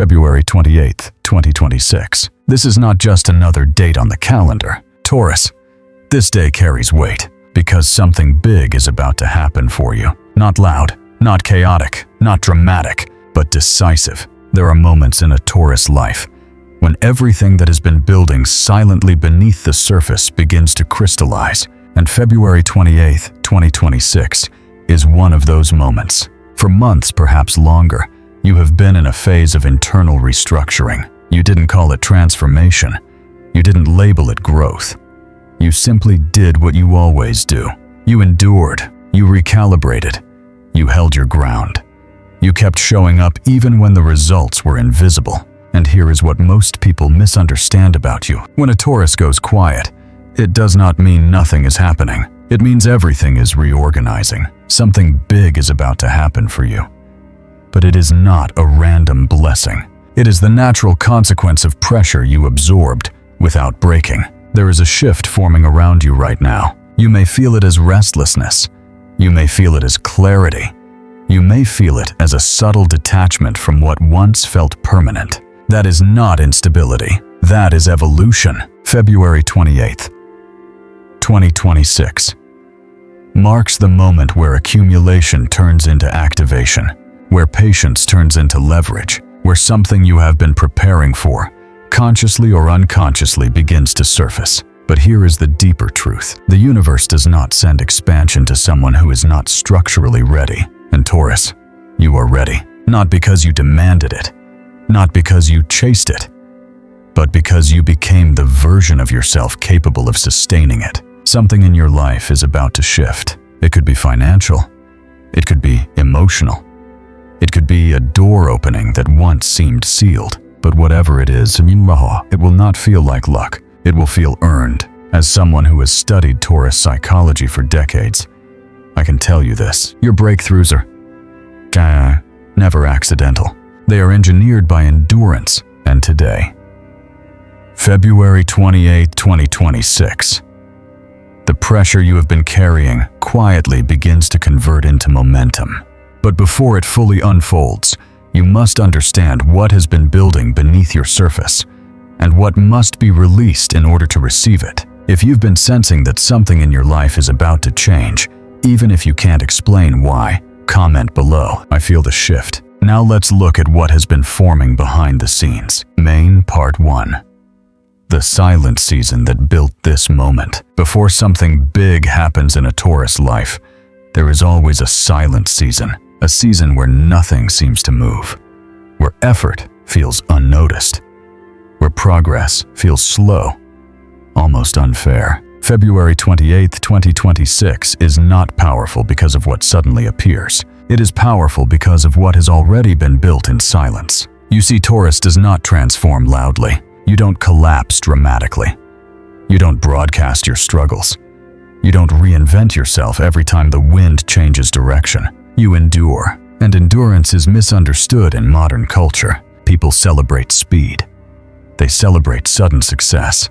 February 28th, 2026. This is not just another date on the calendar. Taurus, this day carries weight because something big is about to happen for you. Not loud, not chaotic, not dramatic, but decisive. There are moments in a Taurus life when everything that has been building silently beneath the surface begins to crystallize, and February 28th, 2026 is one of those moments. For months, perhaps longer, you have been in a phase of internal restructuring. You didn't call it transformation. You didn't label it growth. You simply did what you always do. You endured. You recalibrated. You held your ground. You kept showing up even when the results were invisible. And here is what most people misunderstand about you. When a Taurus goes quiet, it does not mean nothing is happening. It means everything is reorganizing. Something big is about to happen for you. But it is not a random blessing. It is the natural consequence of pressure you absorbed without breaking. There is a shift forming around you right now. You may feel it as restlessness. You may feel it as clarity. You may feel it as a subtle detachment from what once felt permanent. That is not instability. That is evolution. February 28th, 2026 marks the moment where accumulation turns into activation, where patience turns into leverage, where something you have been preparing for, consciously or unconsciously, begins to surface. But here is the deeper truth. The universe does not send expansion to someone who is not structurally ready. And Taurus, you are ready. Not because you demanded it, not because you chased it, but because you became the version of yourself capable of sustaining it. Something in your life is about to shift. It could be financial. It could be emotional. It could be a door opening that once seemed sealed. But whatever it is, it will not feel like luck. It will feel earned. As someone who has studied Taurus psychology for decades, I can tell you this. Your breakthroughs are never accidental. They are engineered by endurance. And today, February 28, 2026, the pressure you have been carrying quietly begins to convert into momentum. But before it fully unfolds, you must understand what has been building beneath your surface and what must be released in order to receive it. If you've been sensing that something in your life is about to change, even if you can't explain why, comment below. I feel the shift. Now let's look at what has been forming behind the scenes. Main Part 1. The silent season that built this moment. Before something big happens in a Taurus life, there is always a silent season. A season where nothing seems to move, where effort feels unnoticed, where progress feels slow, almost unfair. February 28, 2026 is not powerful because of what suddenly appears. It is powerful because of what has already been built in silence. You see, Taurus does not transform loudly. You don't collapse dramatically. You don't broadcast your struggles. You don't reinvent yourself every time the wind changes direction. You endure, and endurance is misunderstood in modern culture. People celebrate speed. They celebrate sudden success.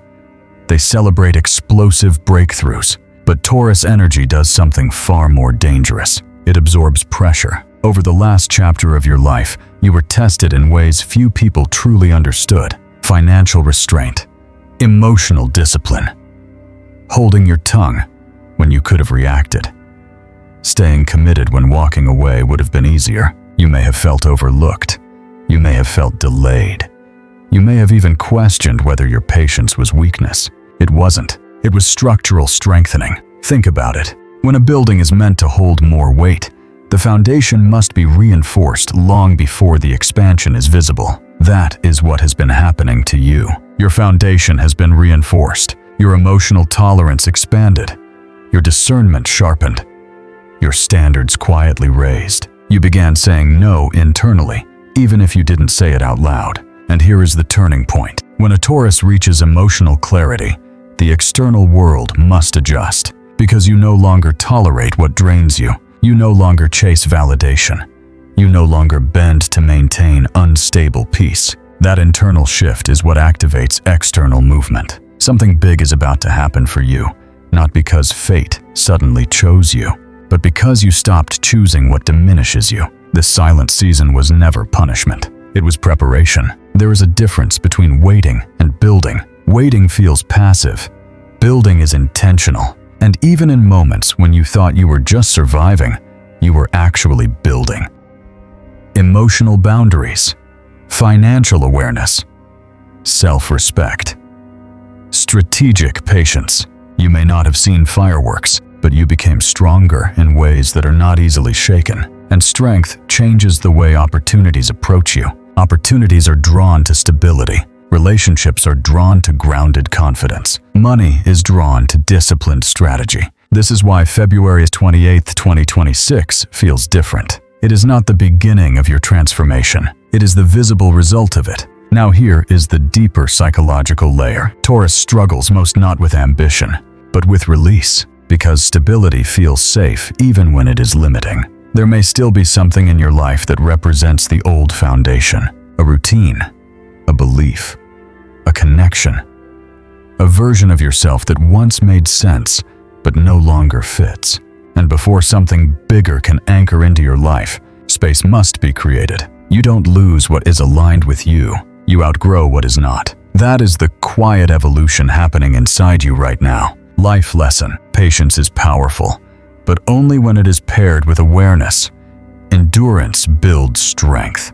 They celebrate explosive breakthroughs. But Taurus energy does something far more dangerous. It absorbs pressure. Over the last chapter of your life, you were tested in ways few people truly understood. Financial restraint, emotional discipline, holding your tongue when you could have reacted. Staying committed when walking away would have been easier. You may have felt overlooked. You may have felt delayed. You may have even questioned whether your patience was weakness. It wasn't. It was structural strengthening. Think about it. When a building is meant to hold more weight, the foundation must be reinforced long before the expansion is visible. That is what has been happening to you. Your foundation has been reinforced. Your emotional tolerance expanded. Your discernment sharpened. Your standards quietly raised. You began saying no internally, even if you didn't say it out loud. And here is the turning point. When a Taurus reaches emotional clarity, the external world must adjust. Because you no longer tolerate what drains you. You no longer chase validation. You no longer bend to maintain unstable peace. That internal shift is what activates external movement. Something big is about to happen for you, not because fate suddenly chose you, but because you stopped choosing what diminishes you. This silent season was never punishment. It was preparation. There is a difference between waiting and building. Waiting feels passive. Building is intentional. And even in moments when you thought you were just surviving, you were actually building. Emotional boundaries, financial awareness, self-respect, strategic patience. You may not have seen fireworks, but you became stronger in ways that are not easily shaken. And strength changes the way opportunities approach you. Opportunities are drawn to stability. Relationships are drawn to grounded confidence. Money is drawn to disciplined strategy. This is why February 28, 2026 feels different. It is not the beginning of your transformation. It is the visible result of it. Now here is the deeper psychological layer. Taurus struggles most not with ambition, but with release, because stability feels safe even when it is limiting. There may still be something in your life that represents the old foundation, a routine, a belief, a connection, a version of yourself that once made sense but no longer fits. And before something bigger can anchor into your life, space must be created. You don't lose what is aligned with you. You outgrow what is not. That is the quiet evolution happening inside you right now. Life lesson: patience is powerful, but only when it is paired with awareness. Endurance builds strength,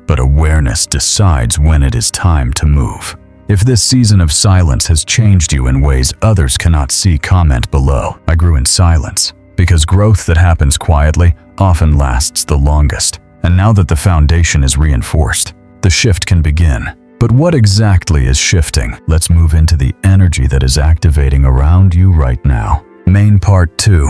but awareness decides when it is time to move. If this season of silence has changed you in ways others cannot see, comment below. I grew in silence, because growth that happens quietly often lasts the longest. And now that the foundation is reinforced, the shift can begin. But what exactly is shifting? Let's move into the energy that is activating around you right now. Main part 2.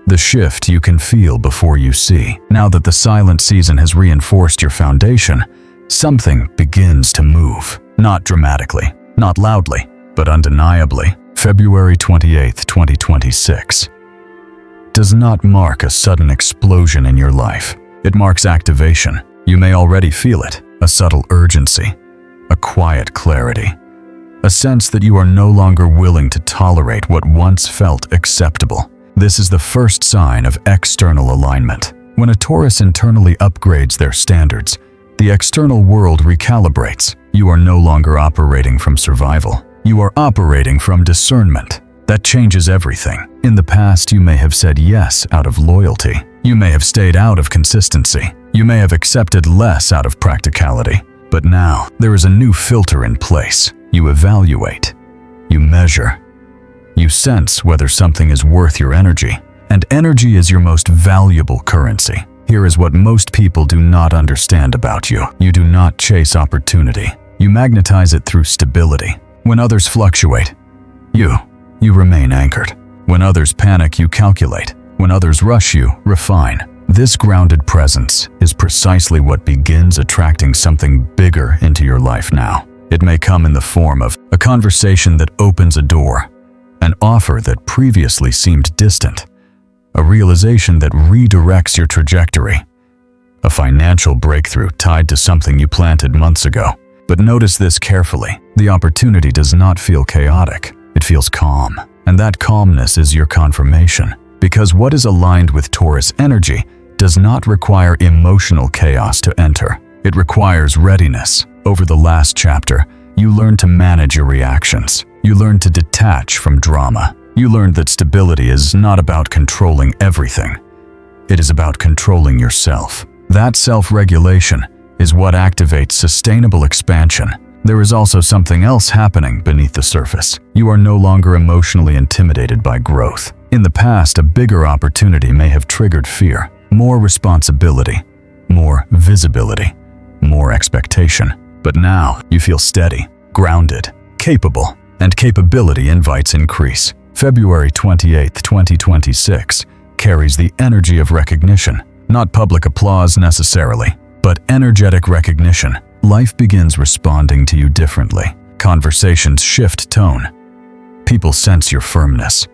The shift you can feel before you see. Now that the silent season has reinforced your foundation, something begins to move. Not dramatically, not loudly, but undeniably. February 28, 2026 does not mark a sudden explosion in your life. It marks activation. You may already feel it, a subtle urgency, a quiet clarity, a sense that you are no longer willing to tolerate what once felt acceptable. This is the first sign of external alignment. When a Taurus internally upgrades their standards, the external world recalibrates. You are no longer operating from survival. You are operating from discernment. That changes everything. In the past, you may have said yes out of loyalty. You may have stayed out of consistency. You may have accepted less out of practicality. But now, there is a new filter in place. You evaluate. You measure. You sense whether something is worth your energy. And energy is your most valuable currency. Here is what most people do not understand about you. You do not chase opportunity. You magnetize it through stability. When others fluctuate, you remain anchored. When others panic, you calculate. When others rush, you refine. This grounded presence is precisely what begins attracting something bigger into your life now. It may come in the form of a conversation that opens a door, an offer that previously seemed distant, a realization that redirects your trajectory, a financial breakthrough tied to something you planted months ago. But notice this carefully. The opportunity does not feel chaotic. It feels calm. And that calmness is your confirmation. Because what is aligned with Taurus energy does not require emotional chaos to enter. It requires readiness. Over the last chapter, you learned to manage your reactions. You learned to detach from drama. You learned that stability is not about controlling everything. It is about controlling yourself. That self-regulation is what activates sustainable expansion. There is also something else happening beneath the surface. You are no longer emotionally intimidated by growth. In the past, a bigger opportunity may have triggered fear, more responsibility, more visibility, more expectation. But now, you feel steady, grounded, capable, and capability invites increase. February 28, 2026 carries the energy of recognition. Not public applause necessarily, but energetic recognition. Life begins responding to you differently. Conversations shift tone. People sense your firmness.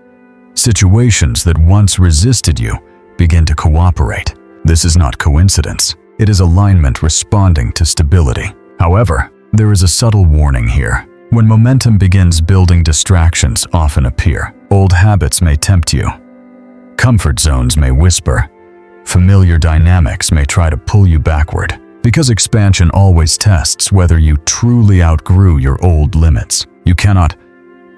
Situations that once resisted you begin to cooperate. This is not coincidence. It is alignment responding to stability. However, there is a subtle warning here. When momentum begins building, distractions often appear. Old habits may tempt you. Comfort zones may whisper. Familiar dynamics may try to pull you backward. Because expansion always tests whether you truly outgrew your old limits. You cannot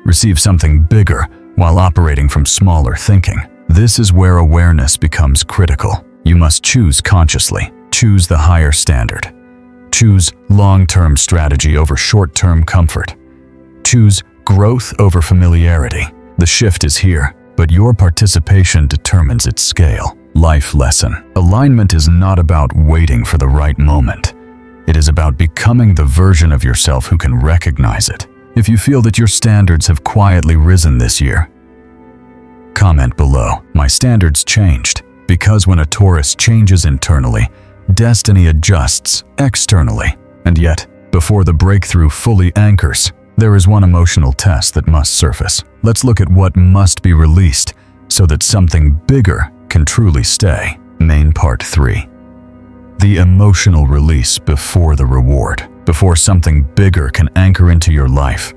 receive something bigger while operating from smaller thinking. This is where awareness becomes critical. You must choose consciously. Choose the higher standard. Choose long-term strategy over short-term comfort. Choose growth over familiarity. The shift is here, but your participation determines its scale. Life lesson. Alignment is not about waiting for the right moment. It is about becoming the version of yourself who can recognize it. If you feel that your standards have quietly risen this year, comment below. My standards changed. Because when a Taurus changes internally, destiny adjusts externally. And yet, before the breakthrough fully anchors, there is one emotional test that must surface. Let's look at what must be released so that something bigger can truly stay. Main Part 3. The emotional release before the reward. Before something bigger can anchor into your life,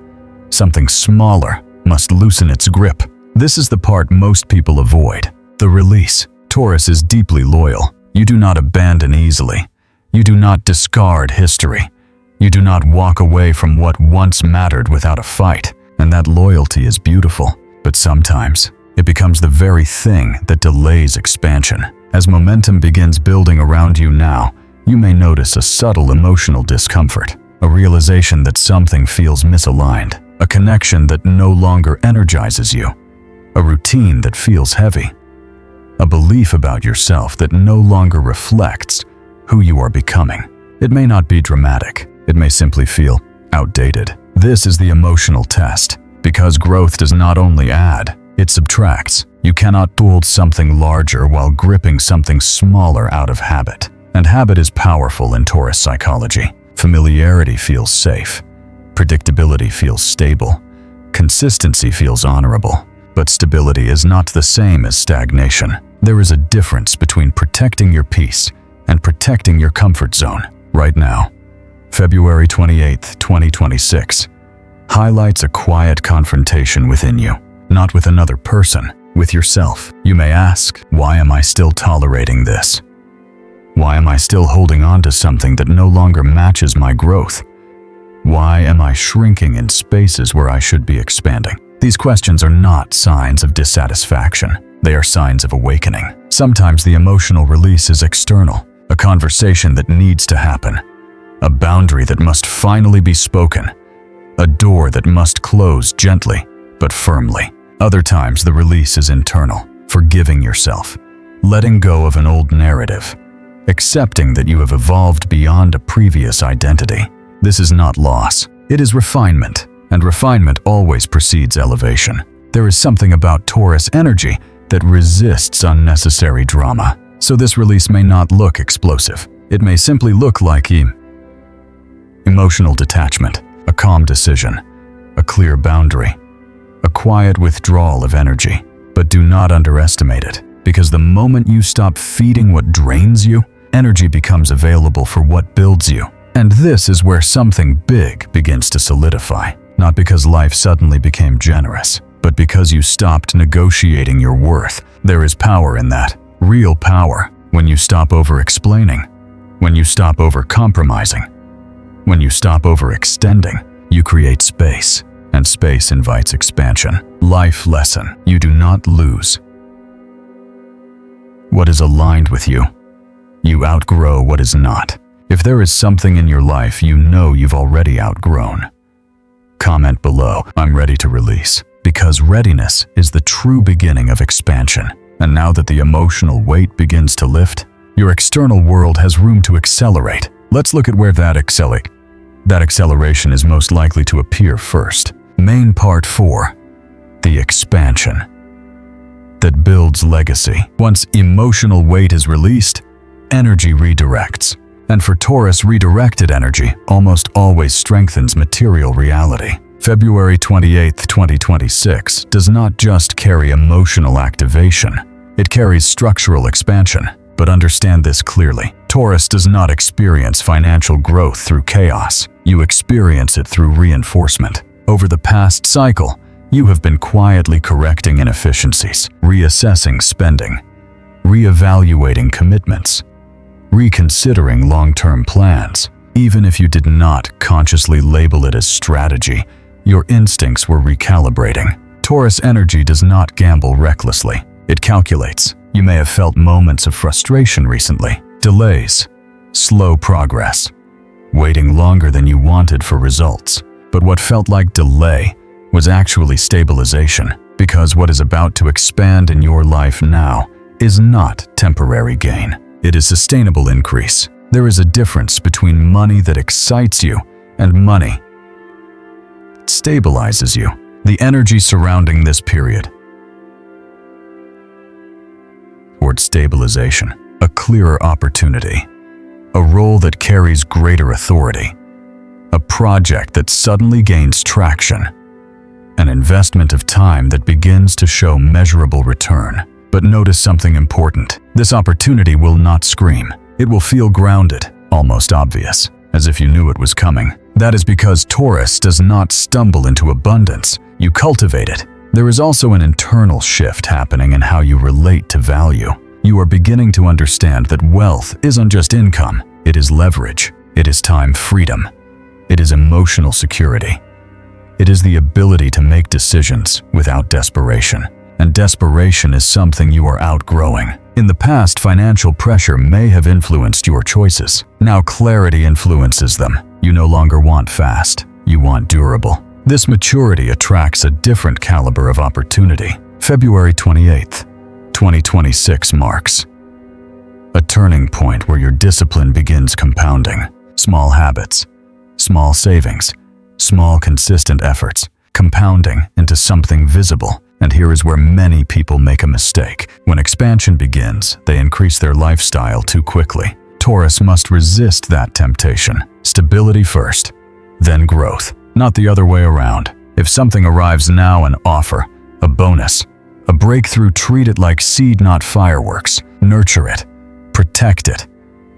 something smaller must loosen its grip. This is the part most people avoid. The release. Taurus is deeply loyal. You do not abandon easily. You do not discard history. You do not walk away from what once mattered without a fight. And that loyalty is beautiful. But sometimes, it becomes the very thing that delays expansion. As momentum begins building around you now, you may notice a subtle emotional discomfort, a realization that something feels misaligned, a connection that no longer energizes you, a routine that feels heavy, a belief about yourself that no longer reflects who you are becoming. It may not be dramatic. It may simply feel outdated. This is the emotional test, because growth does not only add, it subtracts. You cannot build something larger while gripping something smaller out of habit. And habit is powerful in Taurus psychology. Familiarity feels safe. Predictability feels stable. Consistency feels honorable. But stability is not the same as stagnation. There is a difference between protecting your peace and protecting your comfort zone. Right now, February 28, 2026, highlights a quiet confrontation within you, not with another person, with yourself. You may ask, why am I still tolerating this? Why am I still holding on to something that no longer matches my growth? Why am I shrinking in spaces where I should be expanding? These questions are not signs of dissatisfaction. They are signs of awakening. Sometimes the emotional release is external, a conversation that needs to happen, a boundary that must finally be spoken, a door that must close gently but firmly. Other times the release is internal, forgiving yourself, letting go of an old narrative, accepting that you have evolved beyond a previous identity. This is not loss, it is refinement, and refinement always precedes elevation. There is something about Taurus energy that resists unnecessary drama, so this release may not look explosive. It may simply look like emotional detachment, a calm decision, a clear boundary, a quiet withdrawal of energy. But do not underestimate it, because the moment you stop feeding what drains you, energy becomes available for what builds you. And this is where something big begins to solidify, not because life suddenly became generous, but because you stopped negotiating your worth. There is power in that, real power, when you stop over-explaining, when you stop over-compromising, when you stop overextending. You create space, and space invites expansion. Life lesson: you do not lose what is aligned with you. You outgrow what is not. If there is something in your life you know you've already outgrown, comment below, I'm ready to release. Because readiness is the true beginning of expansion. And now that the emotional weight begins to lift, your external world has room to accelerate. Let's look at where that acceleration is most likely to appear first. Main Part 4. The expansion that builds legacy. Once emotional weight is released, energy redirects. And for Taurus, redirected energy almost always strengthens material reality. February 28, 2026 does not just carry emotional activation, it carries structural expansion. But understand this clearly. Taurus does not experience financial growth through chaos. You experience it through reinforcement. Over the past cycle, you have been quietly correcting inefficiencies, reassessing spending, reevaluating commitments, reconsidering long-term plans. Even if you did not consciously label it as strategy, your instincts were recalibrating. Taurus energy does not gamble recklessly. It calculates. You may have felt moments of frustration recently, delays, slow progress, waiting longer than you wanted for results. But what felt like delay was actually stabilization, because what is about to expand in your life now is not temporary gain. It is sustainable increase. There is a difference between money that excites you and money that stabilizes you. The energy surrounding this period toward stabilization, a clearer opportunity, a role that carries greater authority, a project that suddenly gains traction, an investment of time that begins to show measurable return. But notice something important. This opportunity will not scream. It will feel grounded, almost obvious, as if you knew it was coming. That is because Taurus does not stumble into abundance. You cultivate it. There is also an internal shift happening in how you relate to value. You are beginning to understand that wealth isn't just income. It is leverage. It is time freedom. It is emotional security. It is the ability to make decisions without desperation. And desperation is something you are outgrowing. In the past, financial pressure may have influenced your choices. Now clarity influences them. You no longer want fast. You want durable. This maturity attracts a different caliber of opportunity. February 28th, 2026 marks a turning point where your discipline begins compounding. Small habits, small savings, small consistent efforts, compounding into something visible. And here is where many people make a mistake. When expansion begins, they increase their lifestyle too quickly. Taurus must resist that temptation. Stability first, then growth, not the other way around. If something arrives now, an offer, a bonus, a breakthrough, treat it like seed, not fireworks. Nurture it, protect it,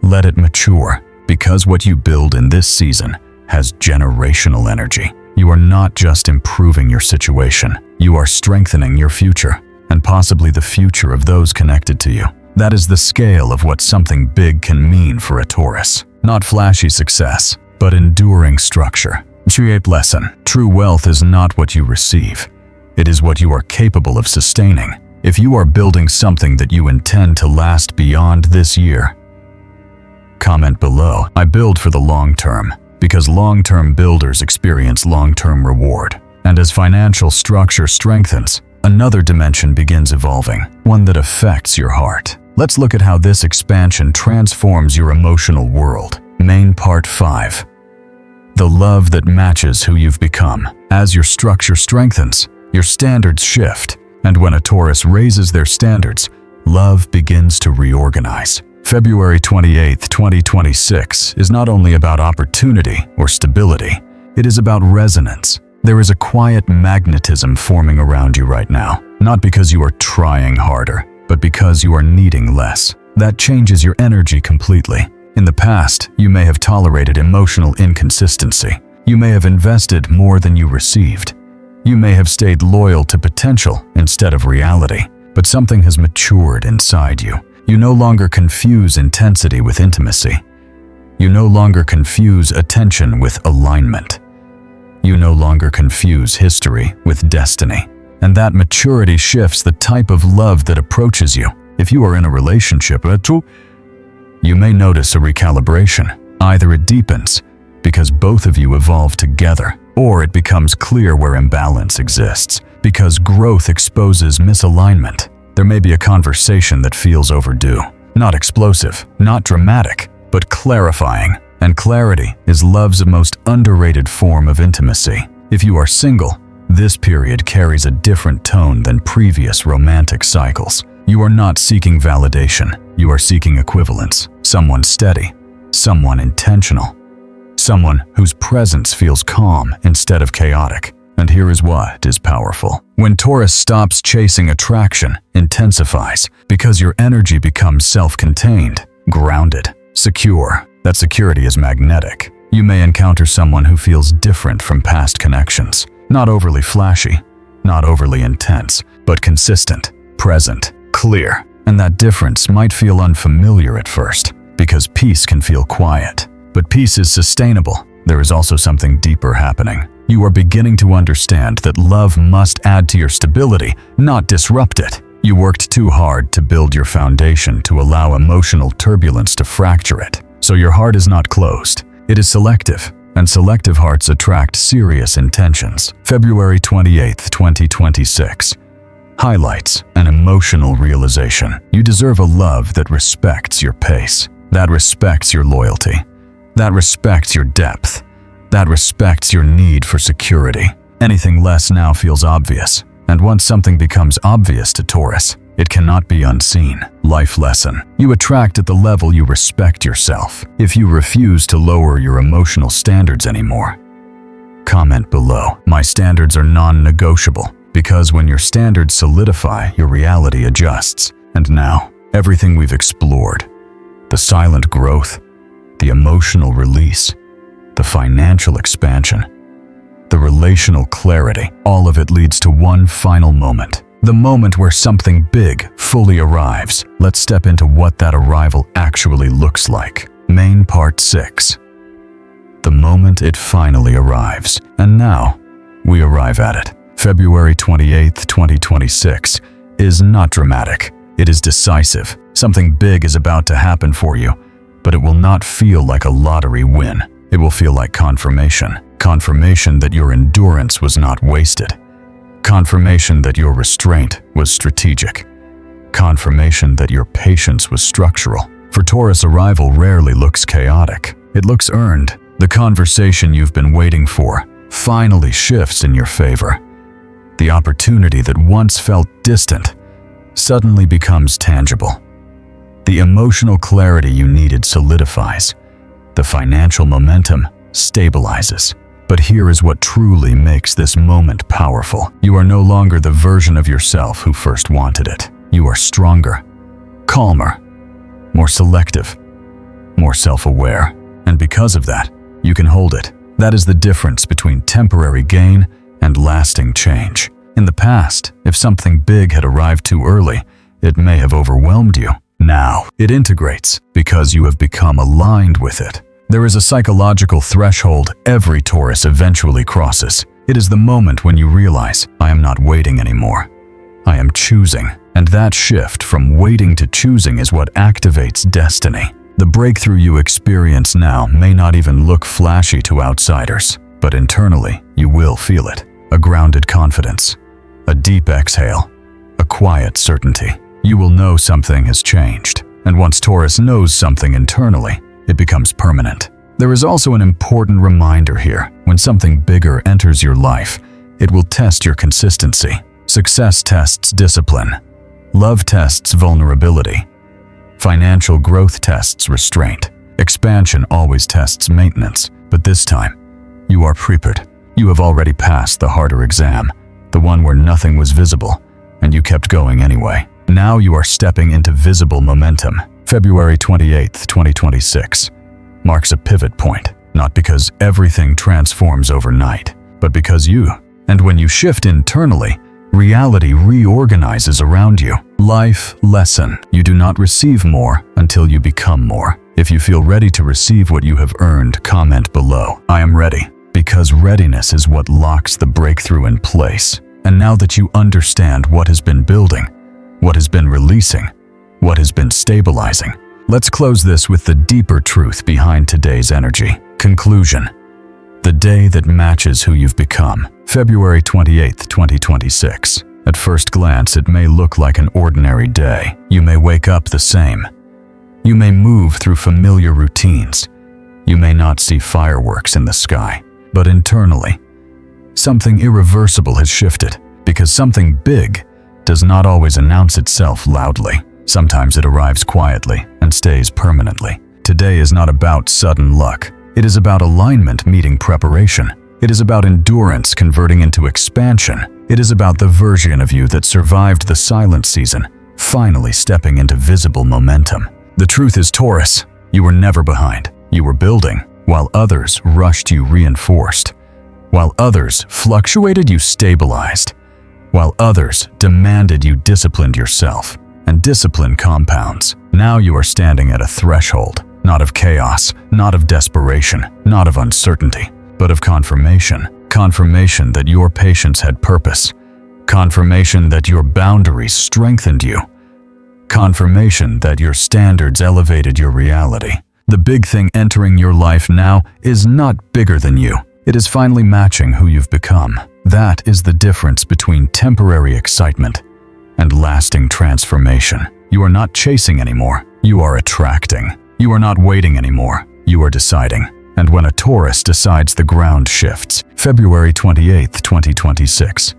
let it mature, because what you build in this season has generational energy. You are not just improving your situation, you are strengthening your future, and possibly the future of those connected to you. That is the scale of what something big can mean for a Taurus. Not flashy success, but enduring structure. Lesson: true wealth is not what you receive. It is what you are capable of sustaining. If you are building something that you intend to last beyond this year, comment below. I build for the long term, because long-term builders experience long-term reward. And as financial structure strengthens, another dimension begins evolving, one that affects your heart. Let's look at how this expansion transforms your emotional world. Main Part 5. The love that matches who you've become. As your structure strengthens, your standards shift. And when a Taurus raises their standards, love begins to reorganize. February 28th, 2026 is not only about opportunity or stability, it is about resonance. There is a quiet magnetism forming around you right now, not because you are trying harder, but because you are needing less. That changes your energy completely. In the past, you may have tolerated emotional inconsistency. You may have invested more than you received. You may have stayed loyal to potential instead of reality, but something has matured inside you. You no longer confuse intensity with intimacy. You no longer confuse attention with alignment. You no longer confuse history with destiny. And that maturity shifts the type of love that approaches you. If you are in a relationship, you may notice a recalibration. Either it deepens because both of you evolve together, or it becomes clear where imbalance exists because growth exposes misalignment. There may be a conversation that feels overdue, not explosive, not dramatic, but clarifying. And clarity is love's most underrated form of intimacy. If you are single, this period carries a different tone than previous romantic cycles. You are not seeking validation, you are seeking equivalence. Someone steady, someone intentional, someone whose presence feels calm instead of chaotic. And here is what is powerful. When Taurus stops chasing attraction, intensifies, because your energy becomes self-contained, grounded, secure. That security is magnetic. You may encounter someone who feels different from past connections. Not overly flashy, not overly intense, but consistent, present, clear. And that difference might feel unfamiliar at first. because peace can feel quiet. But peace is sustainable. There is also something deeper happening. You are beginning to understand that love must add to your stability, not disrupt it. You worked too hard to build your foundation to allow emotional turbulence to fracture it. So your heart is not closed. It is selective, and selective hearts attract serious intentions. February 28, 2026. Highlights an emotional realization. You deserve a love that respects your pace, that respects your loyalty, that respects your depth, that respects your need for security. Anything less now feels obvious. And once something becomes obvious to Taurus, it cannot be unseen. Life lesson. You attract at the level you respect yourself. If you refuse to lower your emotional standards anymore, comment below. My standards are non-negotiable, because when your standards solidify, your reality adjusts. And now, everything we've explored, the silent growth, the emotional release, the financial expansion, the relational clarity, all of it leads to one final moment. The moment where something big fully arrives. Let's step into what that arrival actually looks like. Main Part 6. The moment it finally arrives. And now, we arrive at it. February 28, 2026 is not dramatic. It is decisive. Something big is about to happen for you, but it will not feel like a lottery win. It will feel like confirmation. Confirmation that your endurance was not wasted. Confirmation that your restraint was strategic. Confirmation that your patience was structural. For Taurus, arrival rarely looks chaotic. It looks earned. The conversation you've been waiting for finally shifts in your favor. The opportunity that once felt distant suddenly becomes tangible. The emotional clarity you needed solidifies. The financial momentum stabilizes. But here is what truly makes this moment powerful. You are no longer the version of yourself who first wanted it. You are stronger, calmer, more selective, more self-aware. And because of that, you can hold it. That is the difference between temporary gain and lasting change. In the past, if something big had arrived too early, it may have overwhelmed you. Now, it integrates because you have become aligned with it. There is a psychological threshold every Taurus eventually crosses. It is the moment when you realize, I am not waiting anymore. I am choosing. And that shift from waiting to choosing is what activates destiny. The breakthrough you experience now may not even look flashy to outsiders, but internally, you will feel it. A grounded confidence, a deep exhale, a quiet certainty. You will know something has changed. And once Taurus knows something internally, it becomes permanent. There is also an important reminder here. When something bigger enters your life, it will test your consistency. Success tests discipline. Love tests vulnerability. Financial growth tests restraint. Expansion always tests maintenance. But this time, you are prepared. You have already passed the harder exam, the one where nothing was visible, and you kept going anyway. Now you are stepping into visible momentum. February 28, 2026 marks a pivot point, not because everything transforms overnight, but because you. And when you shift internally, reality reorganizes around you. Life lesson. You do not receive more until you become more. If you feel ready to receive what you have earned, comment below. I am ready, because readiness is what locks the breakthrough in place. And now that you understand what has been building, what has been releasing, what has been stabilizing, let's close this with the deeper truth behind today's energy. Conclusion. The day that matches who you've become. February 28, 2026. At first glance, it may look like an ordinary day. You may wake up the same. You may move through familiar routines. You may not see fireworks in the sky. But internally, something irreversible has shifted, because something big does not always announce itself loudly. Sometimes it arrives quietly and stays permanently. Today is not about sudden luck. It is about alignment meeting preparation. It is about endurance converting into expansion. It is about the version of you that survived the silent season, finally stepping into visible momentum. The truth is, Taurus, you were never behind. You were building. While others rushed, you reinforced. While others fluctuated, you stabilized. While others demanded, you disciplined yourself. And discipline compounds. Now you are standing at a threshold, not of chaos, not of desperation, not of uncertainty, but of confirmation. Confirmation that your patience had purpose. Confirmation that your boundaries strengthened you. Confirmation that your standards elevated your reality. The big thing entering your life now is not bigger than you. It is finally matching who you've become. That is the difference between temporary excitement and lasting transformation. You are not chasing anymore. You are attracting. You are not waiting anymore. You are deciding. And when a Taurus decides, the ground shifts. February 28, 2026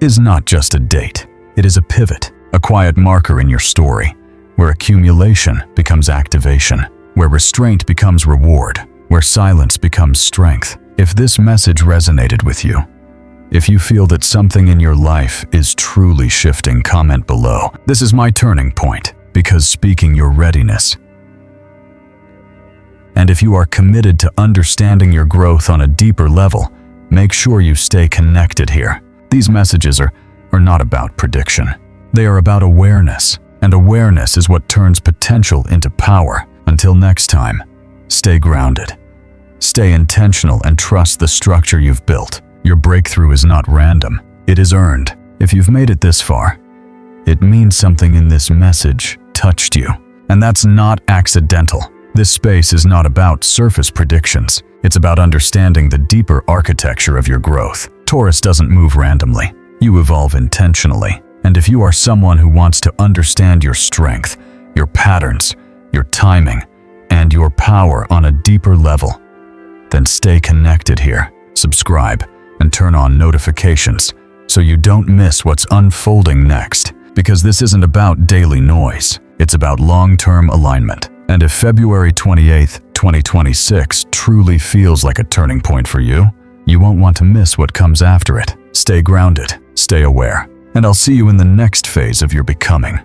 is not just a date. It is a pivot, a quiet marker in your story, where accumulation becomes activation, where restraint becomes reward, where silence becomes strength. If this message resonated with you, if you feel that something in your life is truly shifting, comment below. This is my turning point, because speaking your readiness. And if you are committed to understanding your growth on a deeper level, make sure you stay connected here. These messages are not about prediction. They are about awareness, and awareness is what turns potential into power. Until next time, stay grounded, stay intentional, and trust the structure you've built. Your breakthrough is not random. It is earned. If you've made it this far, it means something in this message touched you. And that's not accidental. This space is not about surface predictions. It's about understanding the deeper architecture of your growth. Taurus doesn't move randomly. You evolve intentionally. And if you are someone who wants to understand your strength, your patterns, your timing, and your power on a deeper level, then stay connected here. Subscribe and turn on notifications so you don't miss what's unfolding next. Because this isn't about daily noise. It's about long-term alignment. And if February 28th, 2026 truly feels like a turning point for you, you won't want to miss what comes after it. Stay grounded, stay aware, and I'll see you in the next phase of your becoming.